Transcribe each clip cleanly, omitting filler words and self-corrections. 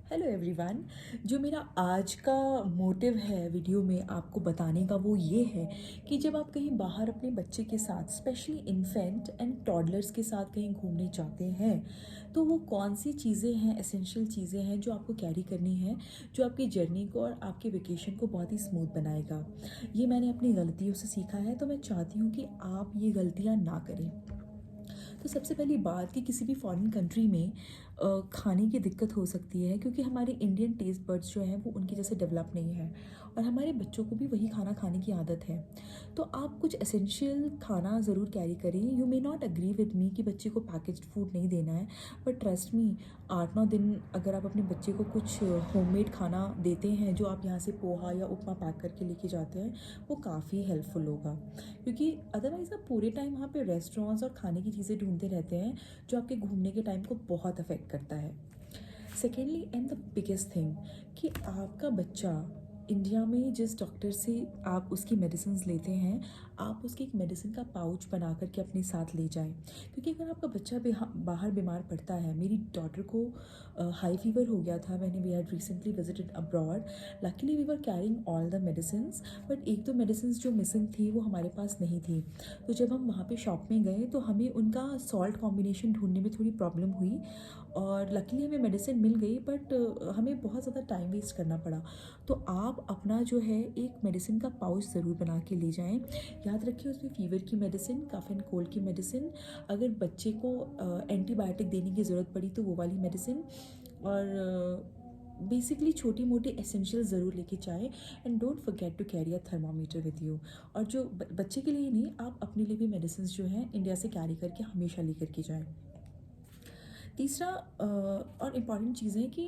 Hello everyone. जो मेरा आज का मोटिव है वीडियो में आपको बताने का वो ये है कि जब आप कहीं बाहर अपने बच्चे के साथ स्पेशली इन्फेंट एंड टॉडलर्स के साथ कहीं घूमने जाते हैं तो वो कौन सी चीज़ें हैं, एसेंशियल चीज़ें हैं जो आपको कैरी करनी है, जो आपकी जर्नी को और आपके वेकेशन को बहुत ही स्मूथ बनाएगा। ये मैंने अपनी गलतियों से सीखा है, तो मैं चाहती हूँ कि आप ये गलतियाँ ना करें। तो सबसे पहली बात कि किसी भी फॉरेन कंट्री में खाने की दिक्कत हो सकती है क्योंकि हमारे इंडियन टेस्ट बड्स जो हैं वो उनके जैसे डेवलप नहीं है और हमारे बच्चों को भी वही खाना खाने की आदत है। तो आप कुछ एसेंशियल खाना ज़रूर कैरी करें। You may not agree with me कि बच्चे को पैकेज्ड फूड नहीं देना है, बट ट्रस्ट मी, 8-9 दिन अगर आप अपने बच्चे को कुछ होममेड खाना देते हैं जो आप यहाँ से पोहा या उपमा पैक करके लेके जाते हैं, वो काफ़ी हेल्पफुल होगा। क्योंकि अदरवाइज़ आप पूरे टाइम वहाँ पे रेस्टोरेंट्स और खाने की चीज़ें ढूंढते रहते हैं जो आपके घूमने के टाइम को बहुत अफेक्ट करता है। Secondly and the biggest thing कि आपका बच्चा इंडिया में जिस डॉक्टर से आप उसकी मेडिसिन लेते हैं, आप उसकी एक मेडिसिन का पाउच बना करके अपने साथ ले जाएं। क्योंकि अगर आपका बच्चा बाहर बीमार पड़ता है, मेरी डॉटर को हाई फीवर हो गया था मैंने we had recently visited abroad. Luckily we were carrying all the medicine, but एक दो मेडिसिन जो मिसिंग थी वो हमारे पास नहीं थी। तो जब हम वहाँ पे शॉप में गए तो हमें उनका सॉल्ट कॉम्बिनेशन ढूंढने में थोड़ी प्रॉब्लम हुई और लकीली हमें मेडिसिन मिल गई, बट हमें बहुत ज़्यादा टाइम वेस्ट करना पड़ा। तो आप अपना जो है एक मेडिसिन का पाउच ज़रूर बना के ले जाएं। याद रखिए उसमें फ़ीवर की मेडिसिन, कफ एंड कोल्ड की मेडिसिन, अगर बच्चे को एंटीबायोटिक देने की ज़रूरत पड़ी तो वो वाली मेडिसिन, और बेसिकली छोटी मोटी एसेंशियल ज़रूर लेके जाएं। And don't forget to carry a thermometer with you. और जो बच्चे के लिए नहीं, आप अपने लिए भी मेडिसिन जो हैं इंडिया से कैरी करके हमेशा लेकर के जाएं। तीसरा और इम्पॉर्टेंट चीज़ है कि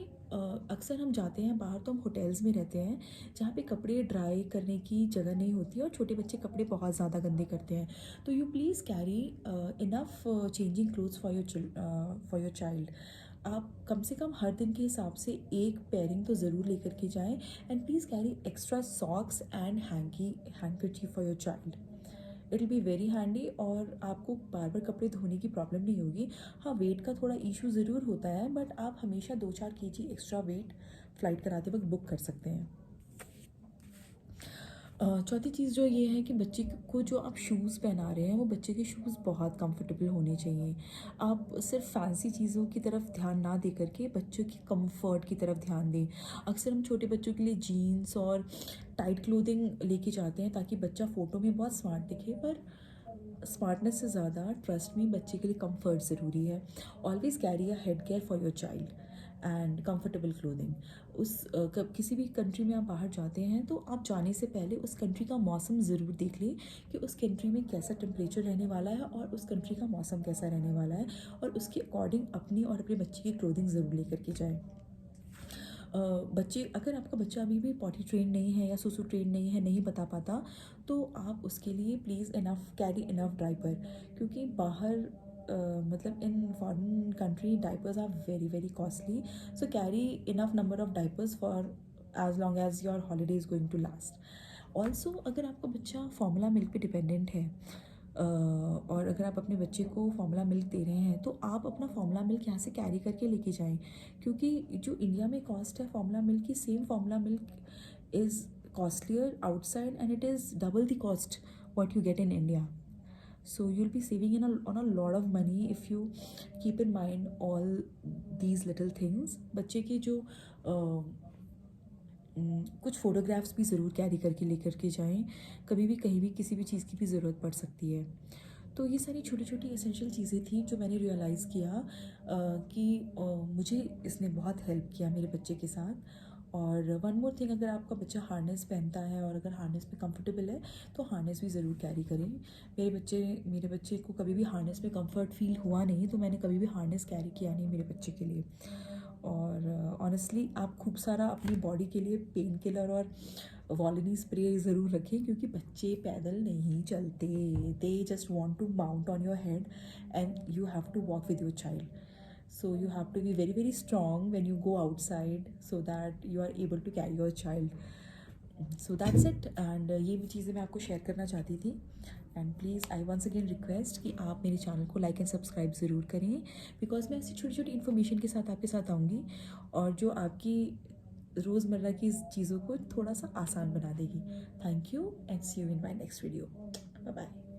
अक्सर हम जाते हैं बाहर तो हम होटल्स में रहते हैं जहाँ पे कपड़े ड्राई करने की जगह नहीं होती है और छोटे बच्चे कपड़े बहुत ज़्यादा गंदे करते हैं। तो you please carry enough changing clothes for your child. आप कम से कम हर दिन के हिसाब से एक पेयरिंग तो ज़रूर लेकर के जाएं। And please carry extra socks and handkerchief for your child. It will be very handy और आपको बार बार कपड़े धोने की प्रॉब्लम नहीं होगी। हाँ, वेट का थोड़ा इशू ज़रूर होता है, बट आप हमेशा 2-4 kg एक्स्ट्रा वेट फ़्लाइट कराते वक्त बुक कर सकते हैं। चौथी चीज़ जो ये है कि बच्चे को जो आप शूज़ पहना रहे हैं वो बच्चे के शूज़ बहुत कंफर्टेबल होने चाहिए। आप सिर्फ फैंसी चीज़ों की तरफ ध्यान ना दे करके बच्चों की कंफर्ट की तरफ ध्यान दें। अक्सर हम छोटे बच्चों के लिए जीन्स और टाइट क्लोथिंग लेके जाते हैं ताकि बच्चा फ़ोटो में बहुत स्मार्ट दिखे, पर स्मार्टनेस से ज़्यादा ट्रस्ट में बच्चे के लिए कंफर्ट ज़रूरी है। Always carry a head care for your child and comfortable clothing. किसी भी कंट्री में आप बाहर जाते हैं तो आप जाने से पहले उस कंट्री का मौसम ज़रूर देख लें कि उस कंट्री में कैसा टेम्परेचर रहने वाला है और उस कंट्री का मौसम कैसा रहने वाला है, और उसके अकॉर्डिंग अपनी और अपने बच्चे की क्लोथिंग ज़रूर लेकर के जाएँ। बच्चे, अगर आपका बच्चा अभी भी पॉटी ट्रेन नहीं है या सुसु ट्रेन नहीं है, नहीं बता पाता, तो आप उसके लिए please enough carry enough diaper. क्योंकि बाहर मतलब in foreign country diapers are very very costly. So carry enough number of diapers for as long as your holiday is going to last. Also अगर आपका बच्चा फार्मूला मिल्क पे dependent है, और अगर आप अपने बच्चे को फार्मूला मिल्क दे रहे हैं तो आप अपना फार्मूला मिल्क यहाँ से कैरी करके लेके जाएं। क्योंकि जो इंडिया में कॉस्ट है फार्मूला मिल्क की, same formula milk is costlier outside and it is double the cost what you get in India. So you'll be saving on a lot of money if you keep in mind all these little things. बच्चे के जो कुछ photographs भी ज़रूर carry करके लेकर के जाएं। कभी भी कहीं भी किसी भी चीज़ की भी ज़रूरत पड़ सकती है। तो ये सारी छोटी छोटी एसेंशियल चीज़ें थी जो मैंने रियलाइज़ किया कि मुझे इसने बहुत हेल्प किया मेरे बच्चे के साथ। और वन मोर थिंग, अगर आपका बच्चा हार्नेस पहनता है और अगर हार्नेस में कंफर्टेबल है तो हार्नेस भी ज़रूर कैरी करें। मेरे बच्चे को कभी भी हार्नेस में कंफर्ट फील हुआ नहीं, तो मैंने कभी भी हार्नेस कैरी किया नहीं मेरे बच्चे के लिए। और ऑनेस्टली आप खूब सारा अपनी बॉडी के लिए पेन किलर और वॉलिनी स्प्रे ज़रूर रखें, क्योंकि बच्चे पैदल नहीं चलते, they just want to mount on your head and you have to walk with your child. So you have to be very very strong when you go outside so that you are able to carry your child. So that's it, and ये भी चीज़ें मैं आपको share करना चाहती थी। And please I once again request कि आप मेरे चैनल को लाइक एंड सब्सक्राइब ज़रूर करें, बिकॉज मैं ऐसी छोटी छोटी इन्फॉर्मेशन के साथ आपके साथ आऊँगी और जो आपकी रोज़मर्रा की चीज़ों को थोड़ा सा आसान बना देगी। Thank you and see you in my next video. Bye bye.